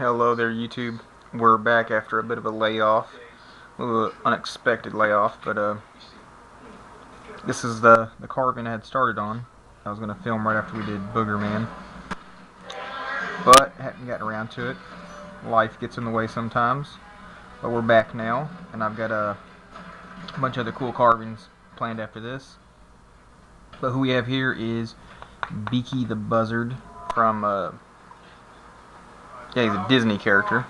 Hello there, YouTube. We're back after a bit of a layoff, a little unexpected layoff, but this is the carving I had started on. I was going to film right after we did Booger Man, but hadn't gotten around to it. Life gets in the way sometimes, but we're back now, and I've got a bunch of other cool carvings planned after this. But who we have here is Beaky the Buzzard from yeah, he's a Disney character.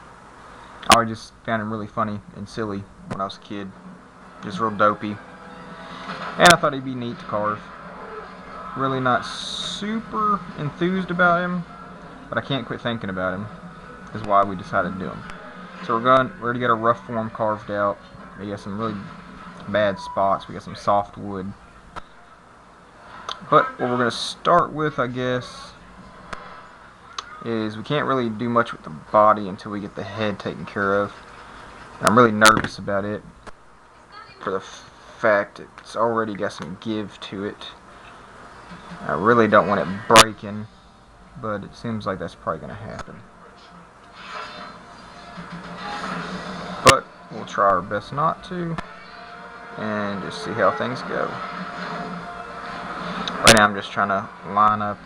I always just found him really funny and silly when I was a kid. Just real dopey. And I thought he'd be neat to carve. Really not super enthused about him, but I can't quit thinking about him. Is why we decided to do him. So we already got a rough form carved out. We got some really bad spots. We got some soft wood. But what we're going to start with, I guess, is we can't really do much with the body until we get the head taken care of. And I'm really nervous about it for the fact it's already got some give to it. I really don't want it breaking, but it seems like that's probably going to happen. But we'll try our best not to, and just see how things go. Right now I'm just trying to line up.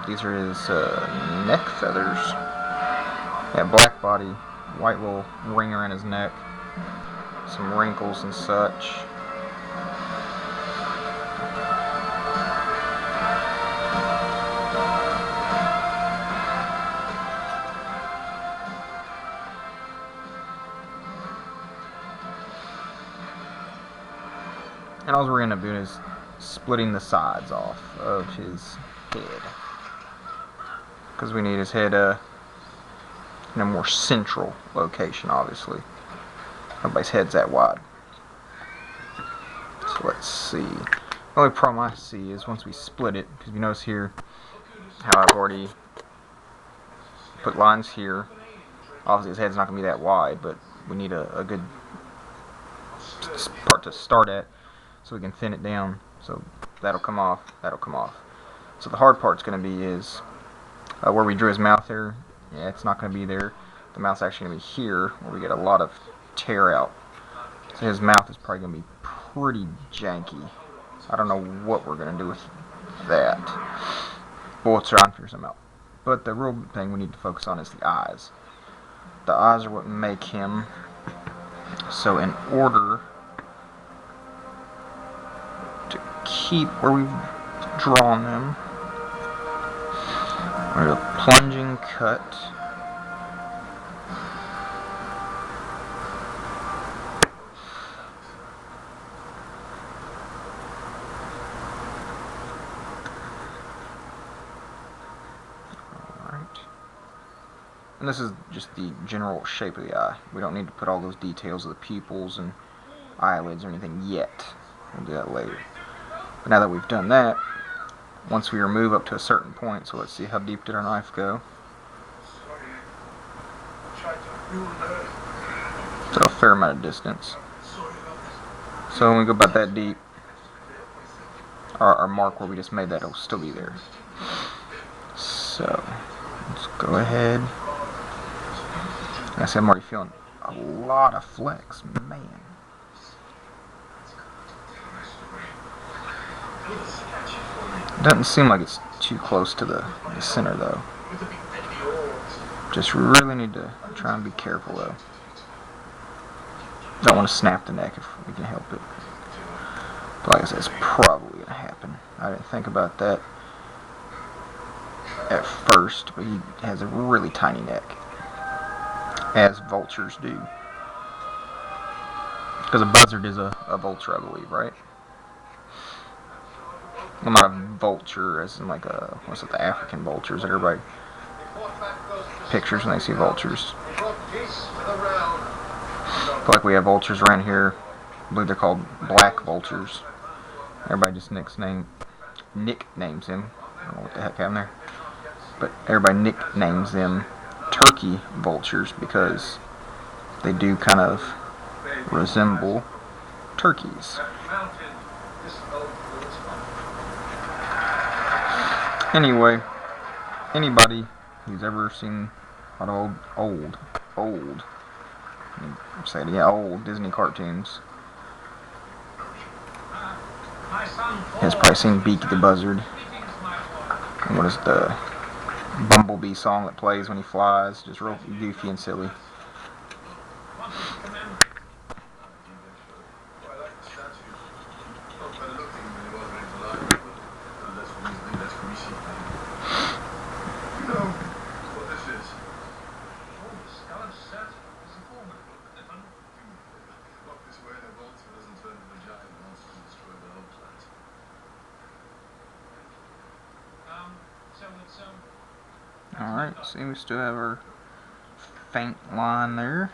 These are his neck feathers. Yeah, black body, white little ring around his neck, some wrinkles and such. And all we're going to do is splitting the sides off of his head, because we need his head in a more central location, obviously. Nobody's head's that wide. So let's see. The only problem I see is once we split it, because you notice here how I've already put lines here. Obviously his head's not going to be that wide, but we need a good part to start at so we can thin it down. So that'll come off, that'll come off. So the hard part's going to be is where we drew his mouth there. Yeah, it's not going to be there. The mouth's actually going to be here, where we get a lot of tear out. So his mouth is probably going to be pretty janky. I don't know what we're going to do with that. But we'll try and figure something out. But the real thing we need to focus on is the eyes. The eyes are what make him. So in order to keep where we've drawn them, we're going to plunging cut. Alright. And this is just the general shape of the eye. We don't need to put all those details of the pupils and eyelids or anything yet. We'll do that later. But now that we've done that, once we remove up to a certain point, so let's see how deep did our knife go. So a fair amount of distance. So when we go about that deep, our mark where we just made that will still be there. So let's go ahead. Like I said, I'm already feeling a lot of flex, man. Doesn't seem like it's too close to the center though. Just really need to try and be careful though. Don't want to snap the neck if we can help it. But like I said, it's probably going to happen. I didn't think about that at first, but he has a really tiny neck, as vultures do. Because a buzzard is a vulture, I believe, right? Well, not a vulture, as in like what's it, the African vultures that everybody pictures when they see vultures. But like we have vultures around here, I believe they're called black vultures. Everybody just nicknames him. I don't know what the heck happened there. But everybody nicknames them turkey vultures because they do kind of resemble turkeys. Anyway, anybody who's ever seen a lot of old, say it again, old Disney cartoons has probably seen Beaky the Buzzard. And what is the Bumblebee song that plays when he flies? Just real goofy and silly. Alright, see, we still have our faint line there.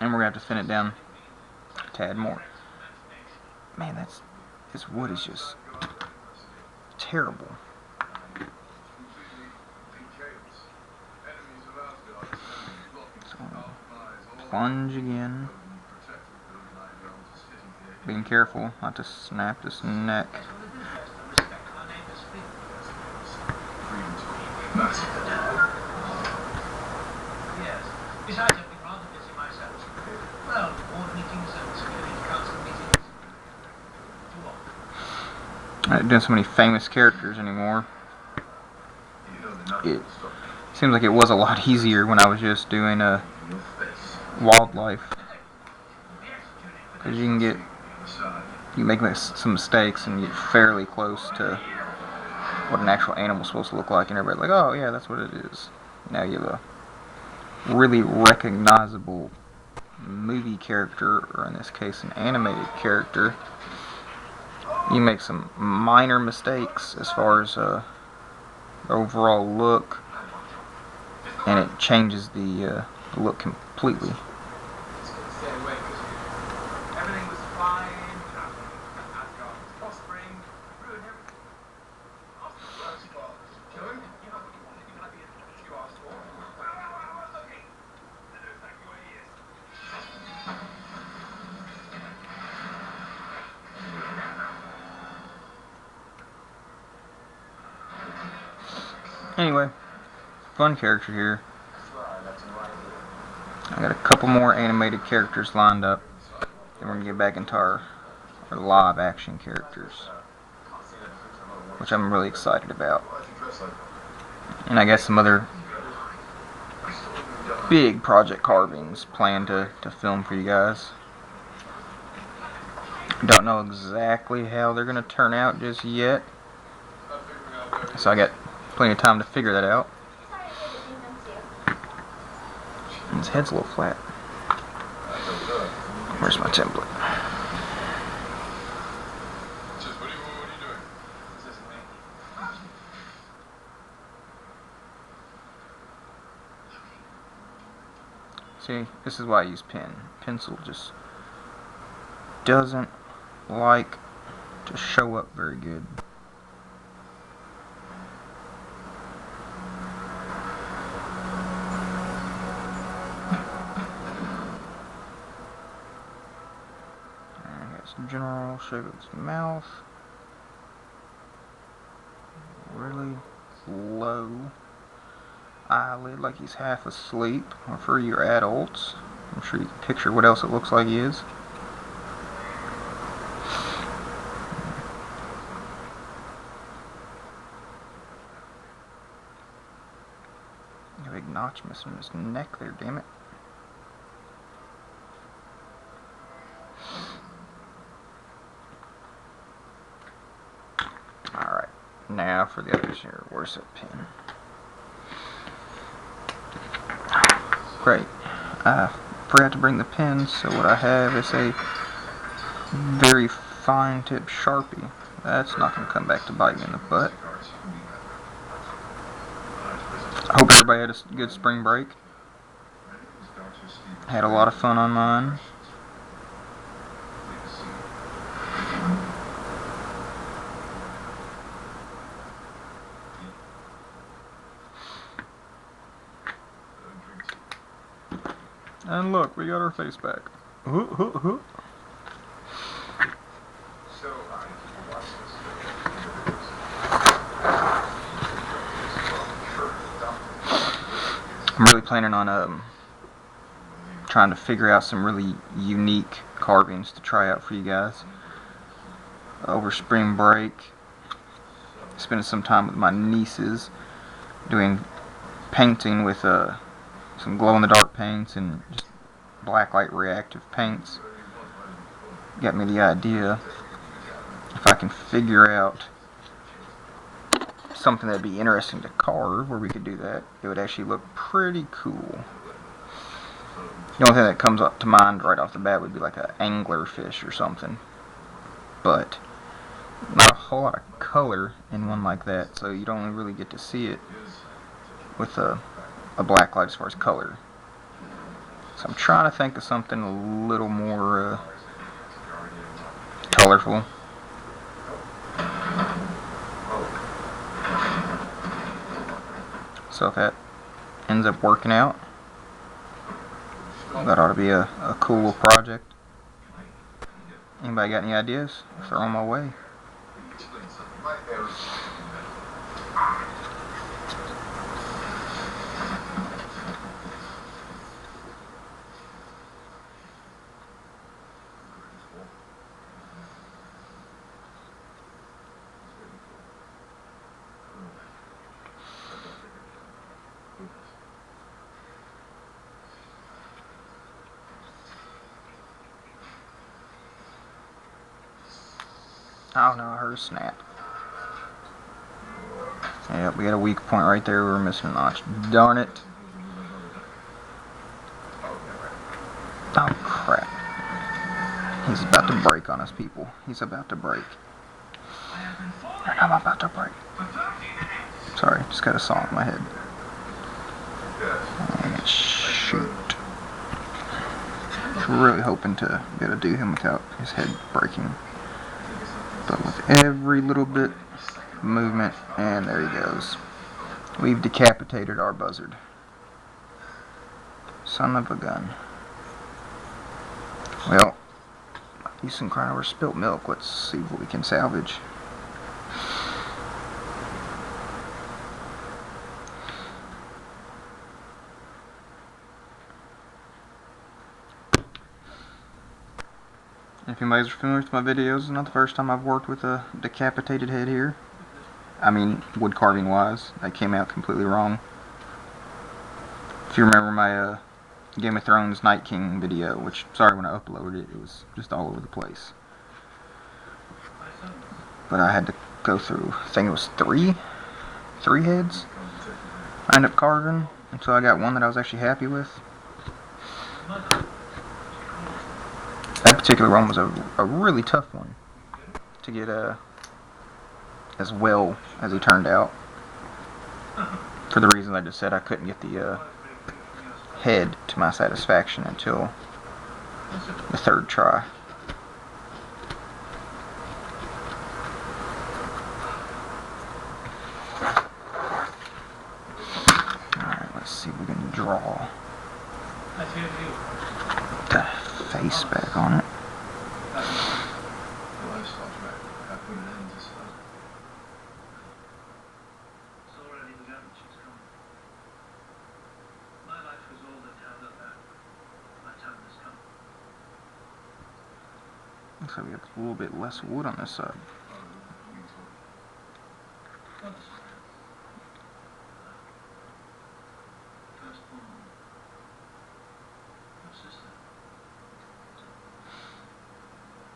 And we're going to have to thin it down a tad more. Man, this wood is just terrible. So, plunge again. Being careful not to snap this neck. I'm not doing so many famous characters anymore. It seems like it was a lot easier when I was just doing wildlife, because you can make some mistakes and get fairly close to what an actual animal is supposed to look like, and everybody's like, oh yeah, that's what it is. Now you have a really recognizable movie character, or in this case an animated character. You make some minor mistakes as far as the overall look, and it changes the look completely. Anyway, fun character here. I got a couple more animated characters lined up. Then we're going to get back into our live action characters, which I'm really excited about. And I got some other big project carvings planned to film for you guys. Don't know exactly how they're going to turn out just yet, so I got plenty of time to figure that out. His head's a little flat. Where's my template? See, this is why I use pen. Pencil just doesn't like to show up very good. General shape of his mouth, really low eyelid, like he's half asleep. Or for your adults, I'm sure you can picture what else it looks like he is. A big notch missing his neck there, damn it. Now for the others here. Where's that pen? Great. I forgot to bring the pen, so what I have is a very fine tip Sharpie. That's not going to come back to bite me in the butt. I hope everybody had a good spring break. Had a lot of fun on mine. And look, we got our face back. I'm really planning on trying to figure out some really unique carvings to try out for you guys over spring break. Spending some time with my nieces doing painting with some glow-in-the-dark paints and just blacklight reactive paints. Got me the idea, if I can figure out something that'd be interesting to carve where we could do that, it would actually look pretty cool. The only thing that comes up to mind right off the bat would be like an anglerfish or something, but not a whole lot of color in one like that, so you don't really get to see it with a black light as far as color. So I'm trying to think of something a little more colorful. So if that ends up working out, that ought to be a cool little project. Anybody got any ideas? Throw them my way. Oh no, I heard a snap. Yep, we got a weak point right there. We were missing a notch. Darn it. Oh crap. He's about to break on us, people. He's about to break. I'm about to break. Sorry, just got a song in my head. And shoot. I was really hoping to be able to do him without his head breaking. But with every little bit of movement, and there he goes. We've decapitated our buzzard. Son of a gun. Well, decent crying over spilt milk. Let's see what we can salvage. If anybody's familiar with my videos, it's not the first time I've worked with a decapitated head here. I mean, wood carving wise, that came out completely wrong. If you remember my Game of Thrones Night King video, which, sorry, when I uploaded it, it was just all over the place. But I had to go through, I think it was three heads I ended up carving until I got one that I was actually happy with. That particular one was a really tough one to get as well as he turned out. For the reason I just said, I couldn't get the head to my satisfaction until the third try. Alright, let's see if we can draw the face back on it. Looks like we have a little bit less wood on this side.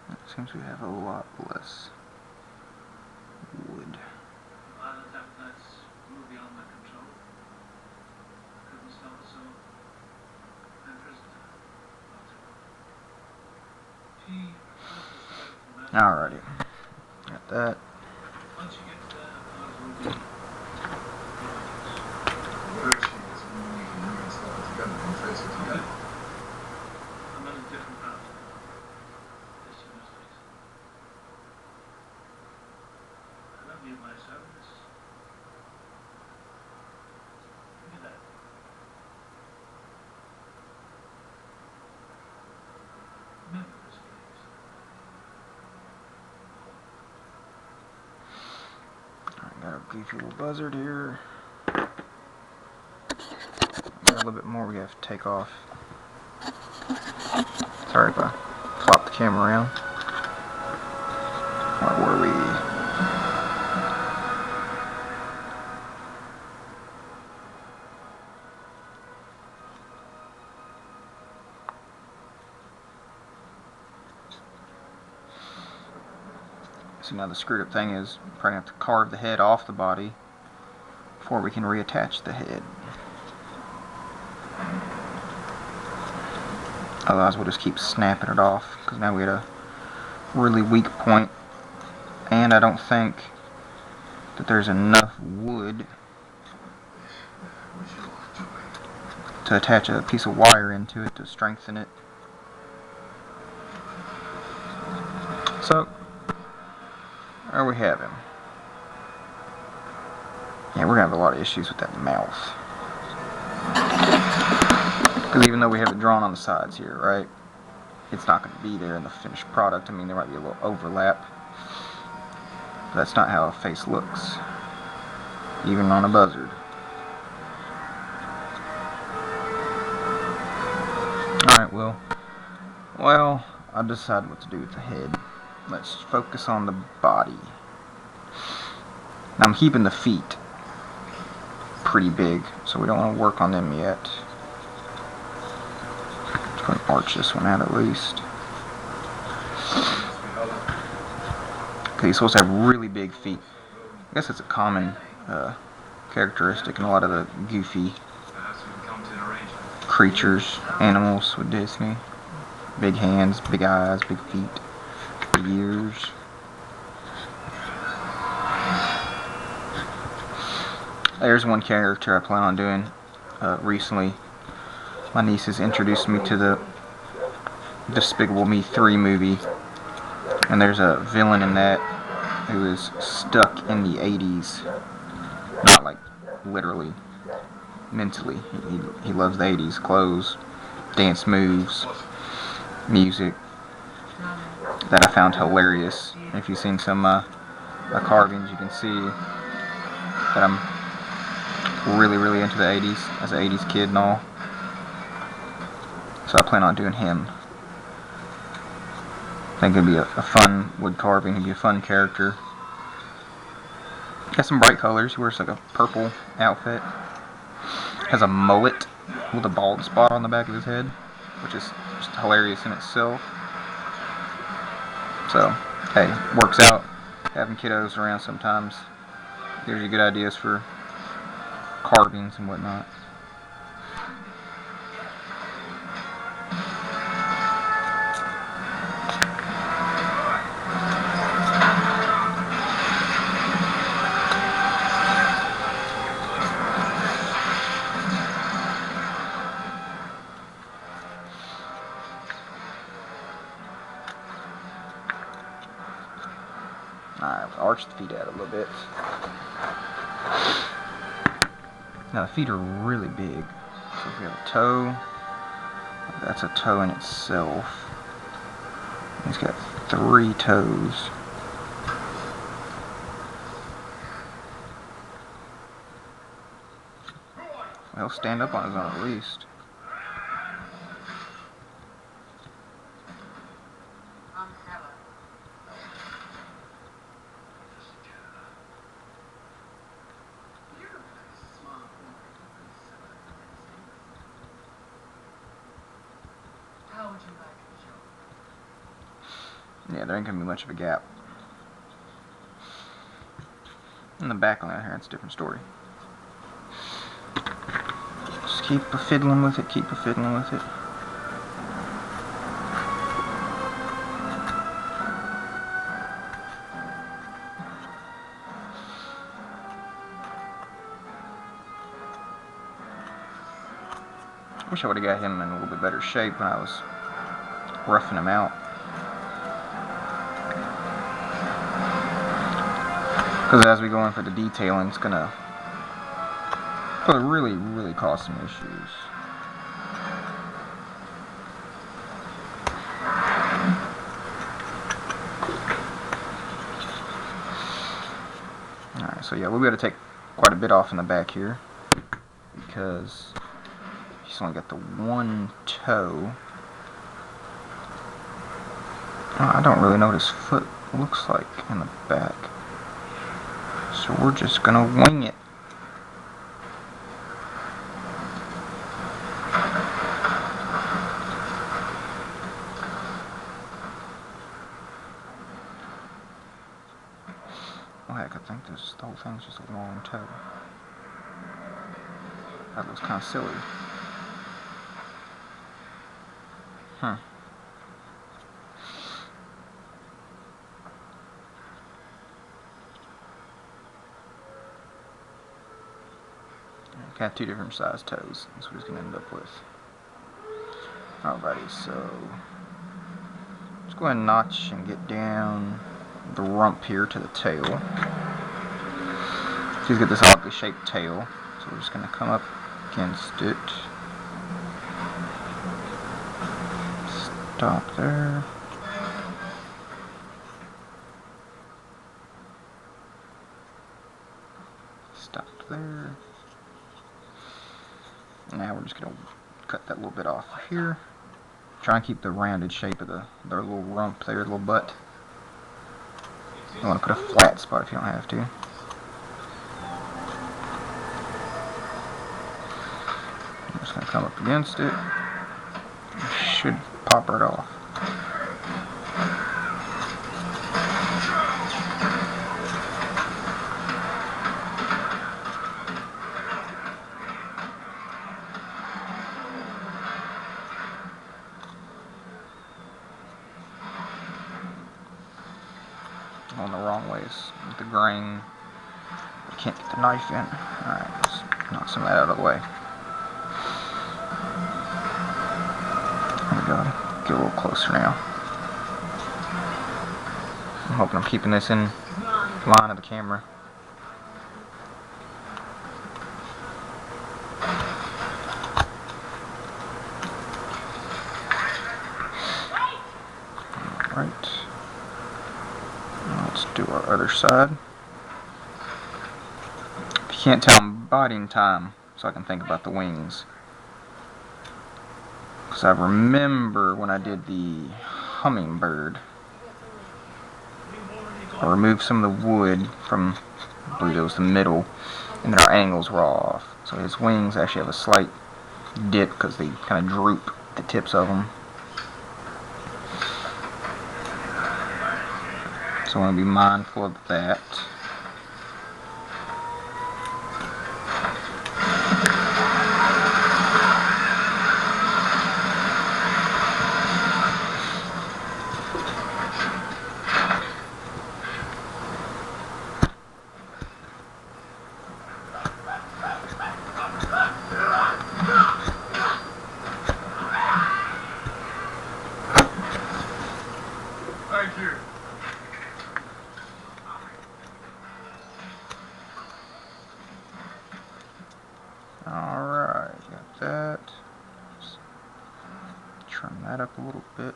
It seems we have a lot less wood. Alrighty, got that. Got a goofy little buzzard here. a little bit more we have to take off. Sorry if I flop the camera around. Where were we? So now the screwed up thing is probably have to carve the head off the body before we can reattach the head. Otherwise we'll just keep snapping it off, because now we had a really weak point, and I don't think that there's enough wood to attach a piece of wire into it to strengthen it. So there we have him. Yeah, we're gonna have a lot of issues with that mouth. Because even though we have it drawn on the sides here, right, it's not going to be there in the finished product. I mean, there might be a little overlap. But that's not how a face looks, even on a buzzard. Alright, well, I decided what to do with the head. Let's focus on the body. Now I'm keeping the feet pretty big, so we don't want to work on them yet. Just going to arch this one out at least. Okay, he's supposed to have really big feet. I guess it's a common characteristic in a lot of the goofy creatures, animals with Disney. Big hands, big eyes, big feet, big ears. There's one character I plan on doing recently. My niece has introduced me to the Despicable Me 3 movie, and there's a villain in that who is stuck in the 80s. Not like literally, mentally. He loves the 80s, clothes, dance moves, music, that I found hilarious. If you've seen some my carvings, you can see that I'm really into the 80s, as an 80s kid and all. So I plan on doing him. I think it'd be a fun wood carving. He'd be a fun character. Got some bright colors. He wears like a purple outfit. Has a mullet with a bald spot on the back of his head, which is just hilarious in itself. So, hey, works out. Having kiddos around sometimes gives you good ideas for carvings and whatnot. Alright, we'll arch the feet out a little bit. Now the feet are really big. So if we have a toe, that's a toe in itself. He's got 3 toes. He'll stand up on his own at least. Yeah, there ain't gonna be much of a gap. In the back on the other hand, it's a different story. Just keep fiddling with it, keep fiddling with it. Wish I would have got him in a little bit better shape when I was roughing him out. Because as we go in for the detailing, it's gonna really cause some issues. Alright, so yeah, we'll be able to take quite a bit off in the back here, because He's only got the one toe. I don't really know what his foot looks like in the back. So we're just gonna wing it. Oh heck, I think the whole thing's just a long toe. That looks kind of silly. Huh. Got two different size toes. That's what he's going to end up with. Alrighty, so let's go ahead and notch and get down the rump here to the tail. He's got this oddly shaped tail, so we're just going to come up against it. Stop there. Stop there. Now we're just going to cut that little bit off here. Try and keep the rounded shape of their little rump there, little butt. You want to put a flat spot if you don't have to. I'm just going to come up against it. It should pop right off. On the wrong ways with the grain. I can't get the knife in. Alright, let's knock some of that out of the way. There we go. Get a little closer now. I'm hoping I'm keeping this in line of the camera. Alright. Let's do our other side. If you can't tell, I'm biding time so I can think about the wings. Because I remember when I did the hummingbird, I removed some of the wood from, I believe it was the middle, and then our angles were all off. So his wings actually have a slight dip because they kind of droop at the tips of them. So I want to be mindful of that. Thank you. Alright, got that. Just trim that up a little bit.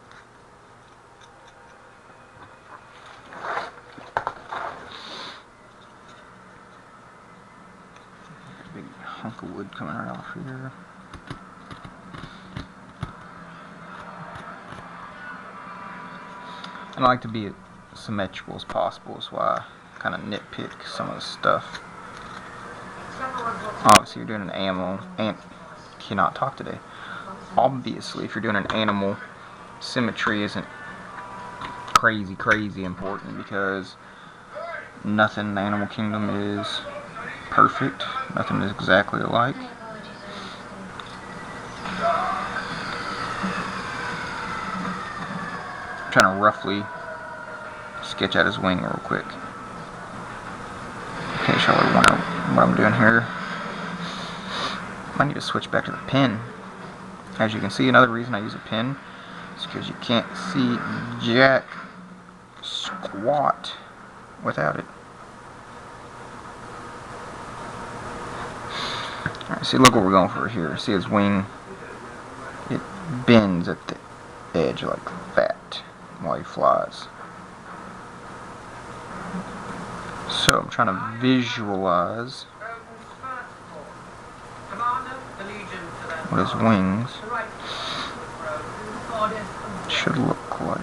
Got a big hunk of wood coming right off here. And I like to be as symmetrical as possible, that's why I kind of nitpick some of the stuff. Obviously, you're doing an animal, and cannot talk today. Obviously, if you're doing an animal, symmetry isn't crazy important because nothing in the animal kingdom is perfect. Nothing is exactly alike. I'm trying to roughly sketch out his wing real quick. In case y'all wonder what I'm doing here. I need to switch back to the pen. As you can see, another reason I use a pen is because you can't see jack squat without it. Alright, see, look what we're going for here. See his wing? It bends at the edge like that while he flies. So I'm trying to visualize what his wings should look like.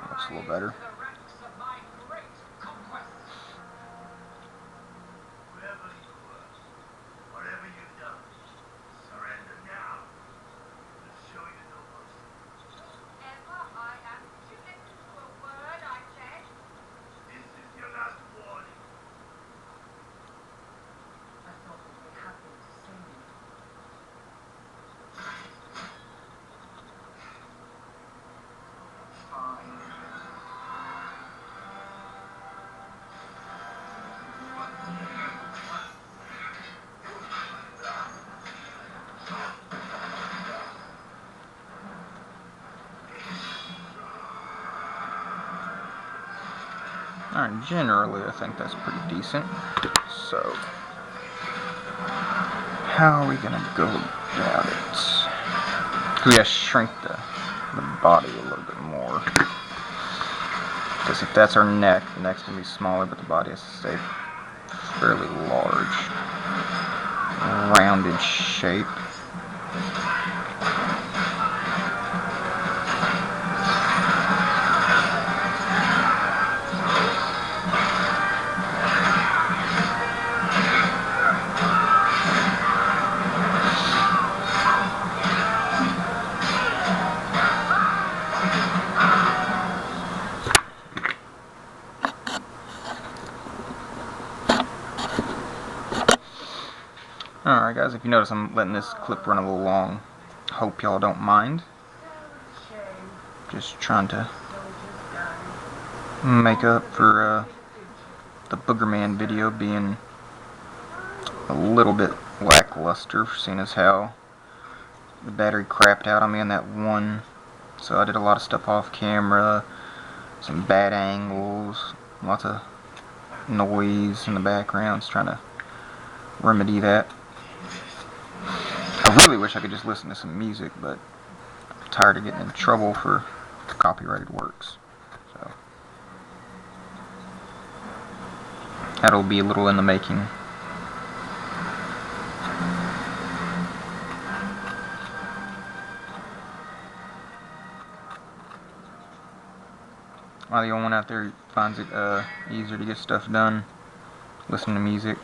Looks a little better. Alright, generally I think that's pretty decent. So, how are we gonna go about it? We gotta shrink the body a little bit more. Because if that's our neck, the neck's gonna be smaller, but the body has to stay fairly large, rounded shape. Alright guys, if you notice I'm letting this clip run a little long. Hope y'all don't mind. Just trying to make up for the Boogerman video being a little bit lackluster, seeing as how the battery crapped out on me on that one. So I did a lot of stuff off camera, some bad angles, lots of noise in the background, trying to remedy that. I really wish I could just listen to some music, but I'm tired of getting in trouble for copyrighted works. So that'll be a little in the making. While the old one out there finds it easier to get stuff done, listen to music.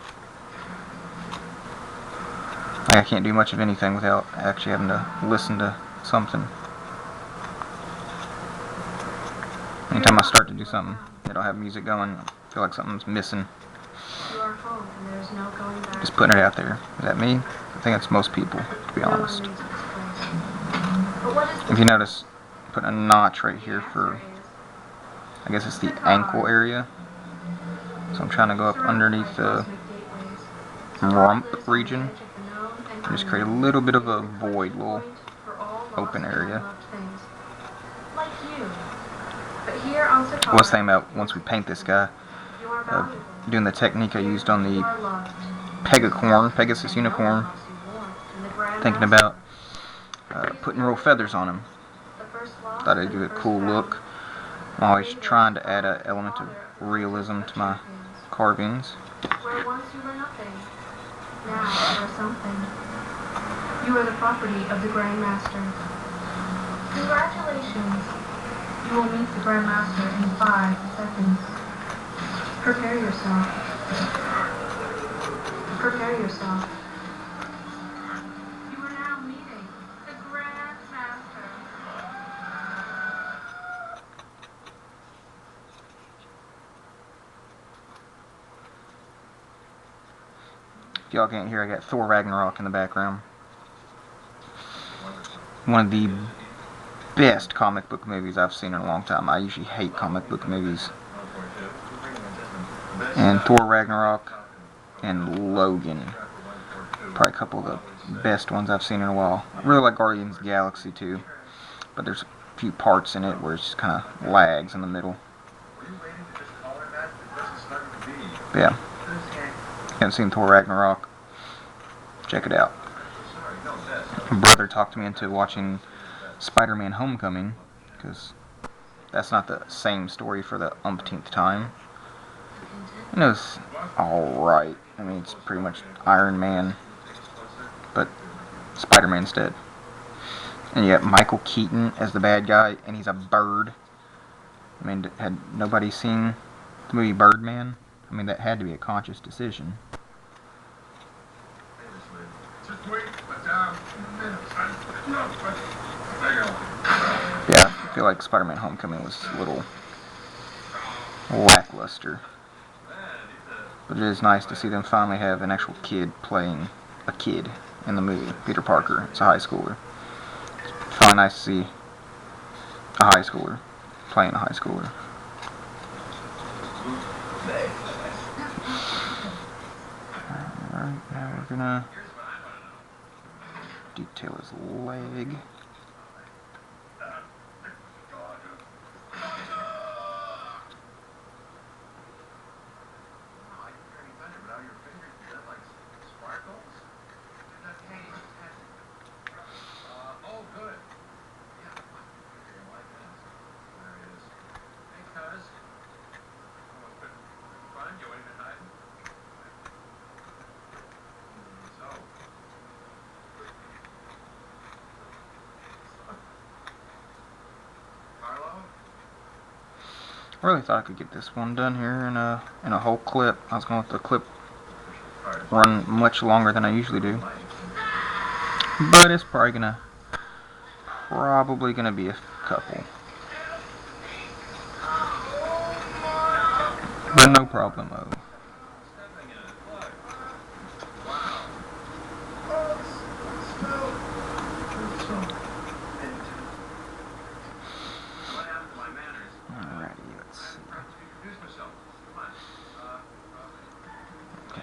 I can't do much of anything without actually having to listen to something. Anytime I start to do something that don't have music going, I feel like something's missing. Just putting it out there. Is that me? I think it's most people, to be honest. If you notice, put a notch right here for, I guess it's the ankle area. So I'm trying to go up underneath the rump region. Just create a little bit of a void, little open area. What's the thing about once we paint this guy, doing the technique I used on the Pegasus unicorn, thinking about putting real feathers on him. Thought it'd give it a cool look. I'm always trying to add an element of realism to my carvings. Now you are something. You are the property of the Grand Master. Congratulations. You will meet the Grand Master in 5 seconds. Prepare yourself. Prepare yourself. You are now meeting the Grand Master. If y'all can't hear, I got Thor Ragnarok in the background. One of the best comic book movies I've seen in a long time. I usually hate comic book movies. And Thor Ragnarok and Logan probably a couple of the best ones I've seen in a while. I really like Guardians of the Galaxy too, but there's a few parts in it where it just kind of lags in the middle. But yeah, haven't seen Thor Ragnarok. Check it out. My brother talked me into watching Spider-Man Homecoming, because that's not the same story for the umpteenth time. And it was alright. I mean, it's pretty much Iron Man, but Spider-Man instead. And you got Michael Keaton as the bad guy, and he's a bird. I mean, had nobody seen the movie Birdman? I mean, that had to be a conscious decision. Yeah, I feel like Spider-Man Homecoming was a little lackluster. But it is nice to see them finally have an actual kid playing a kid in the movie. Peter Parker, it's a high schooler. It's finally nice to see a high schooler playing a high schooler. Alright, now we're gonna detail his leg. I really thought I could get this one done here in a whole clip. I was going to let the clip run much longer than I usually do, but it's probably gonna be a couple. But no problemo.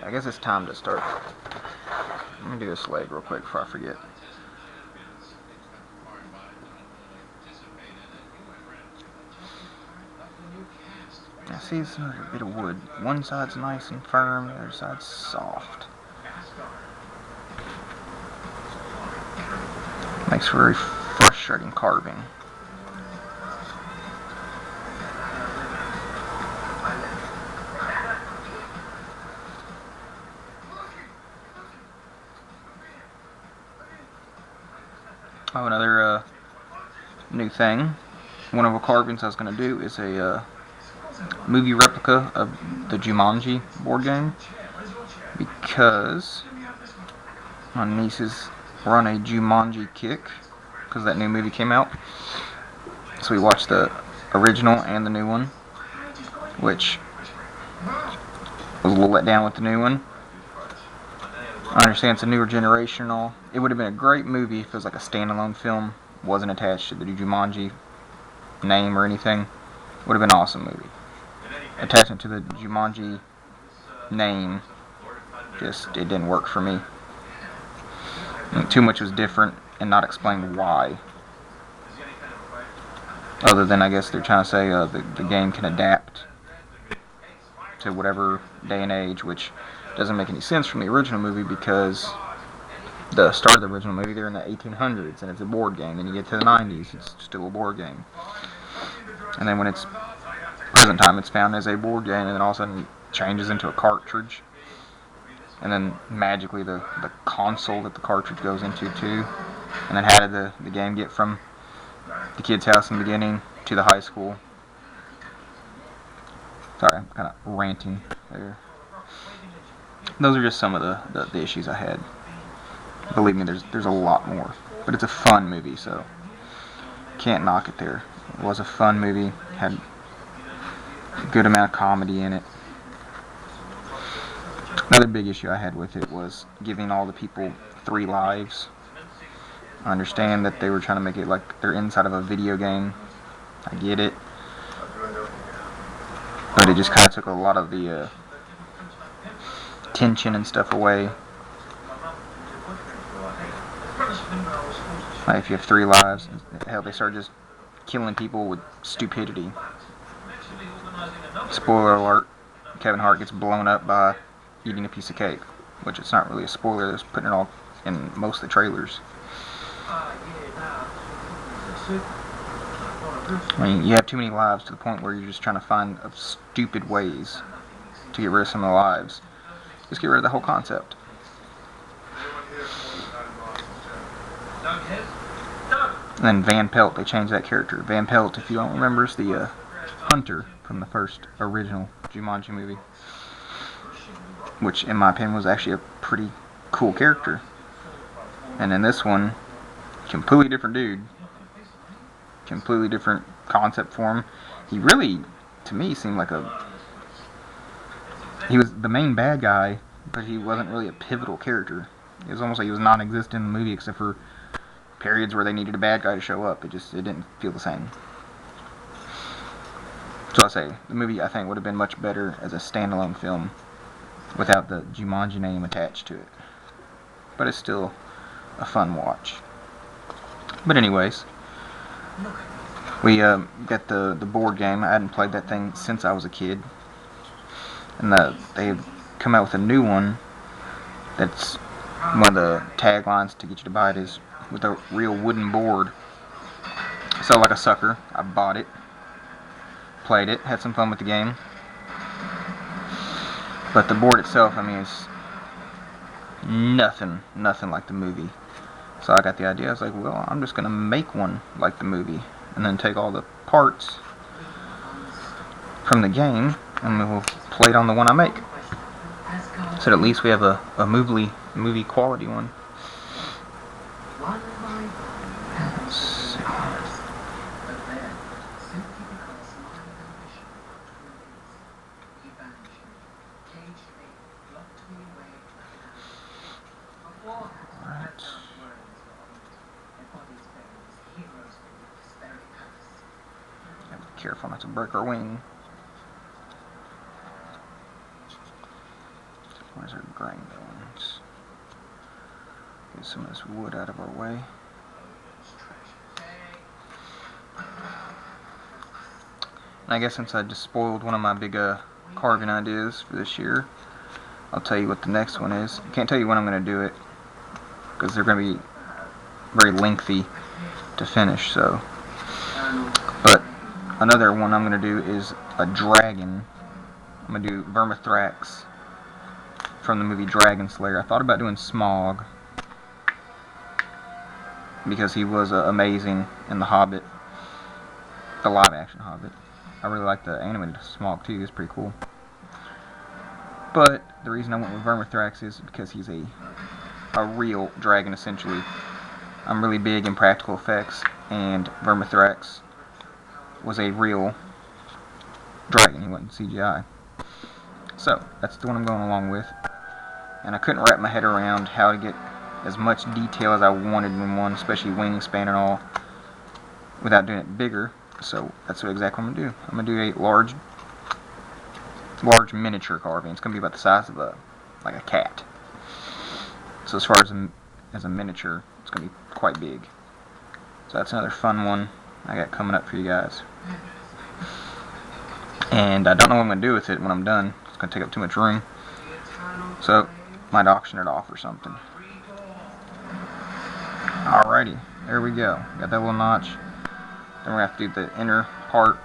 I guess it's time to start. Let me do this leg real quick before I forget. I see it's a bit of wood. One side's nice and firm, the other side's soft. Makes for very frustrating carving. Oh, another new thing. One of the carvings I was going to do is a movie replica of the Jumanji board game, because my nieces were on a Jumanji kick because that new movie came out. So we watched the original and the new one, which was a little let down with the new one. I understand it's a newer generation and all. It would have been a great movie if it was like a standalone film, wasn't attached to the Jumanji name or anything. Would have been an awesome movie. Attaching to the Jumanji name, it didn't work for me. And too much was different and not explained why. Other than, I guess they're trying to say the game can adapt to whatever day and age, which doesn't make any sense from the original movie, because the start of the original movie, they're in the 1800s and it's a board game. Then you get to the 90s, it's still a board game. And then when it's present time, it's found as a board game, and then all of a sudden it changes into a cartridge. And then magically the console that the cartridge goes into too. And then how did the game get from the kid's house in the beginning to the high school? Sorry, I'm kind of ranting there. Those are just some of the issues I had. Believe me, there's a lot more. But it's a fun movie, so can't knock it there. It was a fun movie, had a good amount of comedy in it. Another big issue I had with it was giving all the people 3 lives. I understand that they were trying to make it like they're inside of a video game. I get it. But it just kind of took a lot of the tension and stuff away. Like if you have 3 lives, hell, they start just killing people with stupidity. Spoiler alert, Kevin Hart gets blown up by eating a piece of cake, which it's not really a spoiler, they're just putting it all in most of the trailers. I mean, you have too many lives to the point where you're just trying to find stupid ways to get rid of some of the lives. Just get rid of the whole concept. And then Van Pelt, they changed that character. Van Pelt, if you don't remember, is the hunter from the first original Jumanji movie, which in my opinion was actually a pretty cool character. And in this one, completely different dude, completely different concept for him. He really, to me, seemed like he was the main bad guy, but he wasn't really a pivotal character. It was almost like he was non-existent in the movie except for periods where they needed a bad guy to show up. It didn't feel the same. So I say, the movie I think would have been much better as a standalone film without the Jumanji name attached to it. But it's still a fun watch. But anyways, we got the board game. I hadn't played that thing since I was a kid. And they've come out with a new one that's one of the taglines to get you to buy it is with a real wooden board. So like a sucker, I bought it, played it, had some fun with the game. But the board itself, I mean, is nothing like the movie. So I got the idea, I was like, well, I'm just going to make one like the movie. And then take all the parts from the game, and we'll play it on the one I make. So at least we have a movie quality one. Let's see. Alright. Be careful not to break our wing. Where's our grain going? Let's get some of this wood out of our way. And I guess since I just spoiled one of my big carving ideas for this year, I'll tell you what the next one is. I can't tell you when I'm going to do it because they're going to be very lengthy to finish. So, but another one I'm going to do is a dragon. I'm going to do Vermithrax from the movie Dragon Slayer. I thought about doing Smaug because he was amazing in The Hobbit, the live-action Hobbit. I really like the animated Smaug too. It's pretty cool. But the reason I went with Vermithrax is because he's a real dragon, essentially. I'm really big in practical effects, and Vermithrax was a real dragon. He wasn't CGI. So that's the one I'm going along with. And I couldn't wrap my head around how to get as much detail as I wanted in one, especially wingspan and all, without doing it bigger. So that's exactly what I'm going to do. I'm going to do a large miniature carving. It's going to be about the size of like a cat. So as far as a miniature, it's going to be quite big. So that's another fun one I got coming up for you guys. And I don't know what I'm going to do with it when I'm done. It's going to take up too much room. So might auction it off or something. Alrighty, there we go. Got that little notch. Then we're going to have to do the inner part.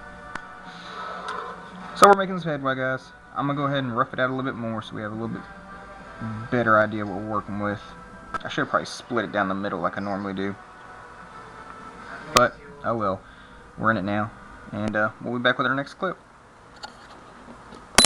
So we're making some headway, guys. I'm going to go ahead and rough it out a little bit more so we have a little bit better idea of what we're working with. I should probably split it down the middle like I normally do. But, oh well. We're in it now. And we'll be back with our next clip.